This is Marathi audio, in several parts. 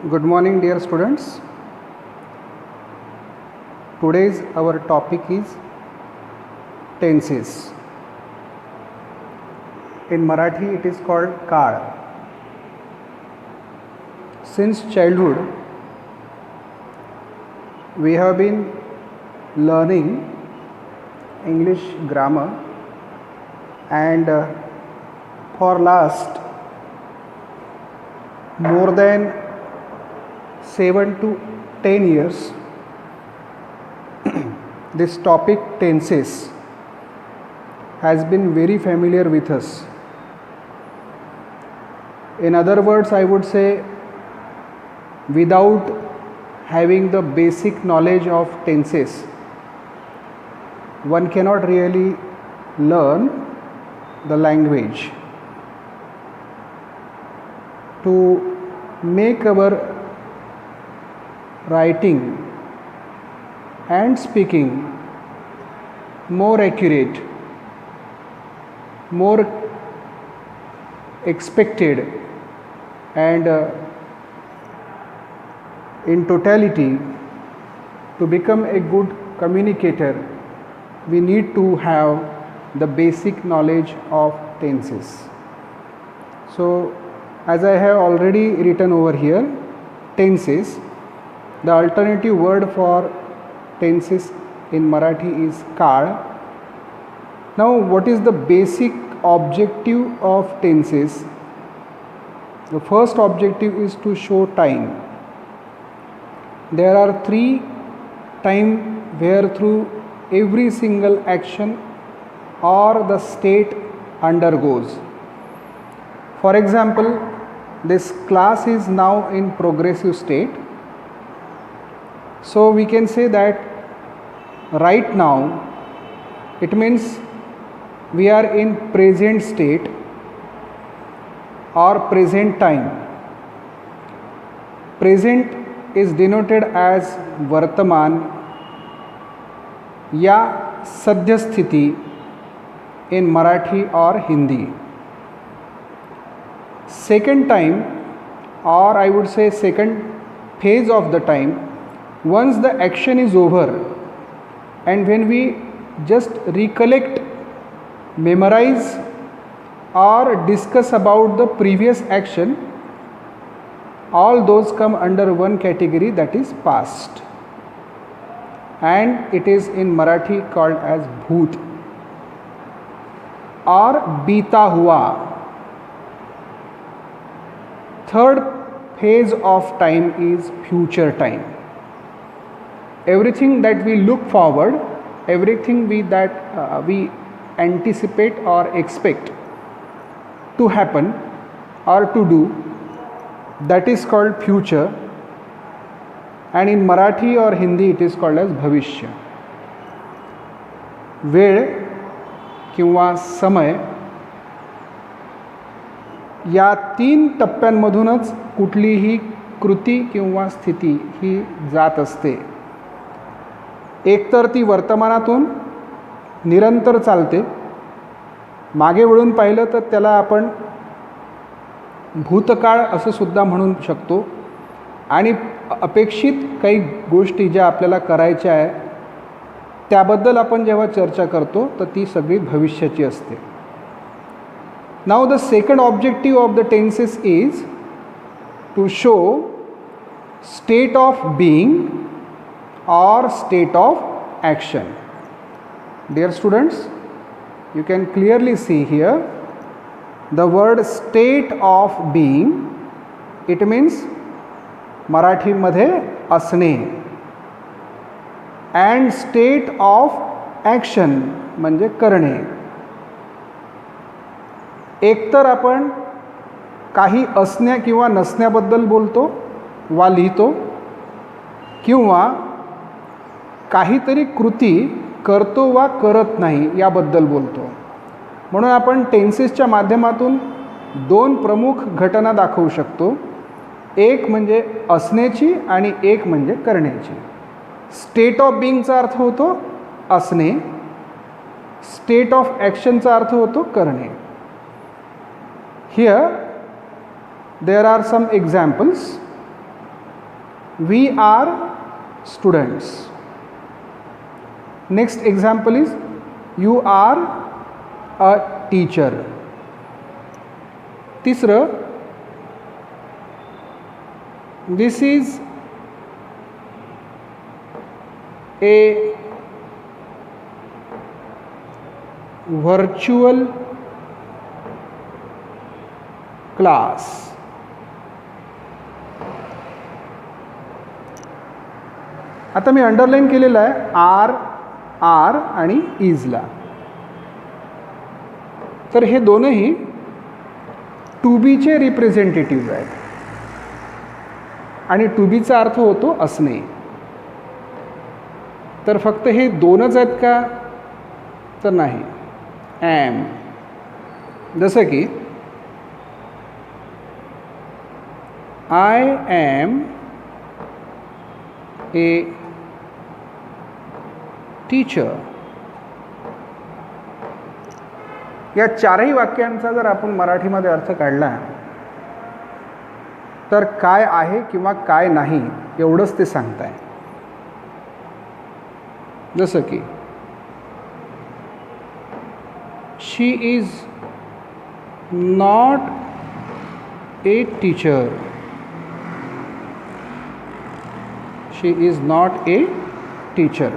Good morning, dear students. Today's our topic is tenses. In Marathi, it is called काळ. Since childhood, we have been learning English grammar, and for last more than 7 to 10 years, this topic tenses has been very familiar with us. In other words, I would say, without having the basic knowledge of tenses, one cannot really learn the language. To make our writing and speaking more accurate, more expected, and in totality, to become a good communicator, we need to have the basic knowledge of tenses. So, as I have already written over here, tenses, the alternative word for tenses in Marathi is काळ. Now, what is the basic objective of tenses? The first objective is to show time. There are 3 times where through every single action or the state undergoes. For example, this class is now in progressive state. So we can say that right now, it means we are in present state or present time. Present is denoted as वर्तमान या सद्यस्थिति in Marathi or Hindi. Second time, or I would say second phase of the time, once the action is over and when we just recollect, memorize or discuss about the previous action, all those come under one category, that is past, and it is in Marathi called as bhoot or बीता हुआ. Third phase of time is future time. Everything that we look forward, everything we anticipate or expect to happen or to do, that is called future, and in Marathi or Hindi it is called as भविष्य. वेळ किंवा समय या 3 टप्प्यांमधूनच कुठलीही कृती किंवा स्थिती ही जात असते. एकतर ती वर्तमानातून निरंतर चालते, मागे वळून पाहिलं तर त्याला आपण भूतकाळ असं सुद्धा म्हणू शकतो, आणि अपेक्षित काही गोष्टी ज्या आपल्याला करायच्या आहे त्याबद्दल आपण जेव्हा चर्चा करतो तर ती सगळी भविष्याची असते. Now the second objective of the tenses is to show state of being or state of action. Dear students, you can clearly see here the word state of being. It means Marathi मध्ये असणे, and state of action म्हणजे करणे. एकतर आपण काही असण्या किंवा नसण्याबद्दल बोलतो वा लिहितो, किंवा काहीतरी कृती करतो वा करत नाही याबद्दल बोलतो. म्हणून आपण टेन्सेसच्या माध्यमातून 2 प्रमुख घटना दाखवू शकतो, एक म्हणजे असण्याची आणि एक म्हणजे करण्याची. स्टेट ऑफ बीइंगचा अर्थ होतो असणे, स्टेट ऑफ ॲक्शनचा अर्थ होतो करणे. Here there are some examples. We are students. Next example is you are a teacher. तिसरं, this is a virtual class. आता मी अंडरलाईन केलेलं आहे आर आणि इजला. तर हे दोनही टू बीचे रिप्रेझेंटेटिव्ह आहेत आणि टू बीचा अर्थ होतो असणे. तर फक्त हे दोनच आहेत का, तर नाही. ॲम, जसं की आय ॲम ए टीचर. या चारही वाक्यांचा जर आपण मराठीमध्ये अर्थ काढला तर काय आहे किंवा काय नाही एवढंच ते सांगताय. जसं की she is not a teacher. She is not a teacher.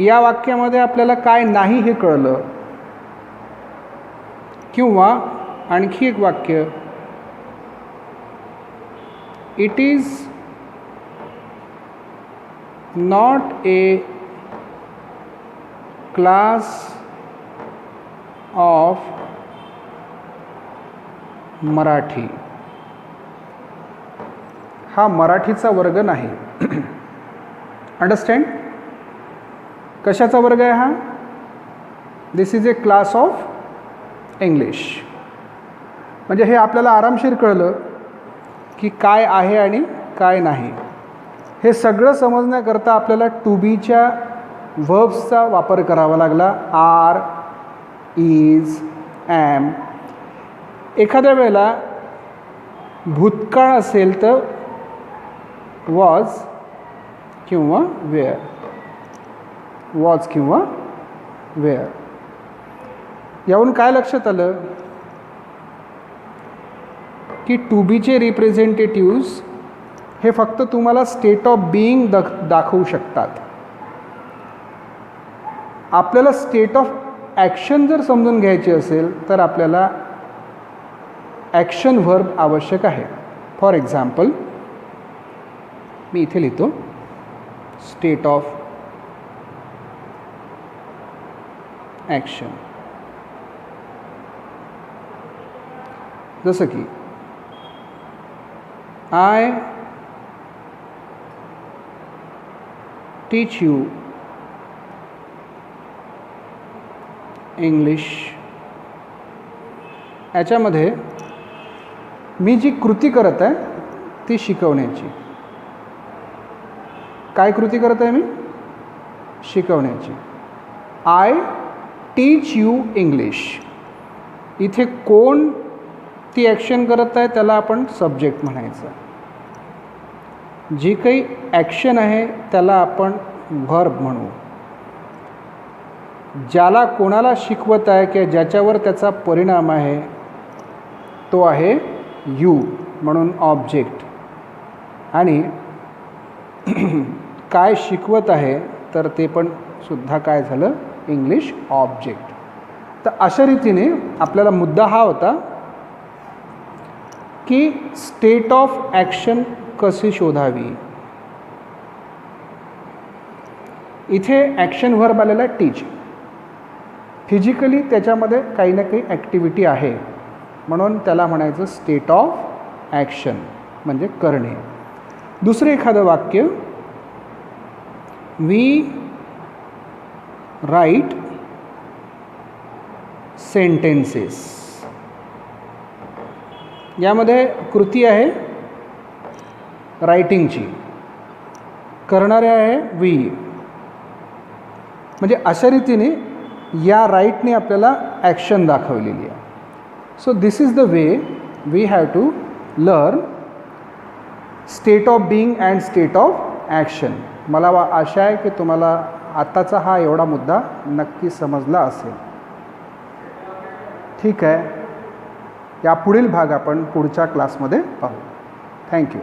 या वाक्यामध्ये आपल्याला काय नाही हे कळलं. किंवा आणखी एक वाक्य, it is not a class of Marathi. हा मराठीचा वर्ग नाही. अंडरस्टँड? कशाचा वर्ग आहे हा? This is a class of English. म्हणजे हे आपल्याला आरामशीर कळलं की काय आहे आणि काय नाही. हे सगळं समजण्याकरता आपल्याला टू बीच्या व्हर्ब्सचा वापर करावा लागला. Are, is, am. एखाद्या वेळेला भूतकाळ असेल तर वॉज किंवा वेअर. वॉज किंवा वेअर. यावरून काय लक्षात आलं की टू बीचे रिप्रेझेंटेटिव्ह्ज हे फक्त तुम्हाला स्टेट ऑफ बीइंग दाखवू शकतात. आपल्याला स्टेट ऑफ ॲक्शन जर समजून घ्यायची असेल तर आपल्याला ॲक्शन व्हर्ब आवश्यक आहे. फॉर एक्झाम्पल मी इथे लिहितो स्टेट ऑफ ॲक्शन. जसं की आय टीच यू इंग्लिश. याच्यामध्ये मी जी कृती करत आहे ती शिकवण्याची. काय कृती करत आहे मी? शिकवण्याची. I teach you English. इथे कोण ती ॲक्शन करत आहे त्याला आपण सब्जेक्ट म्हणायचं. जी काही ॲक्शन आहे त्याला आपण व्हर्ब म्हणू. ज्याला कोणाला शिकवत आहे किंवा ज्याच्यावर त्याचा परिणाम आहे तो आहे यू म्हणून ऑब्जेक्ट. आणि काय शिकवत आहे तर ते पण सुद्धा काय झालं? English object. तर अशा रीतीने आपल्याला मुद्दा हा होता की स्टेट ऑफ ॲक्शन कशी शोधावी. इथे ॲक्शन व्हर्ब आलेला आहे टीच. फिजिकली त्याच्यामध्ये काही ना काही ॲक्टिव्हिटी आहे म्हणून त्याला म्हणायचं स्टेट ऑफ ॲक्शन म्हणजे करणे. दुसरं एखादं वाक्य, वी राईट सेंटेन्सेस. यामध्ये कृती आहे रायटिंगची, करणारे आहे वी. म्हणजे अशा रीतीने या राईटने आपल्याला ॲक्शन दाखवलेली आहे. So this is the way we have to learn state of being and state of action. मला आशा आहे की तुम्हाला आत्ताचा हा एवढा मुद्दा नक्की समजला असेल. ठीक आहे, या पुढील भाग आपण पुढच्या क्लासमध्ये पाहू. थँक्यू.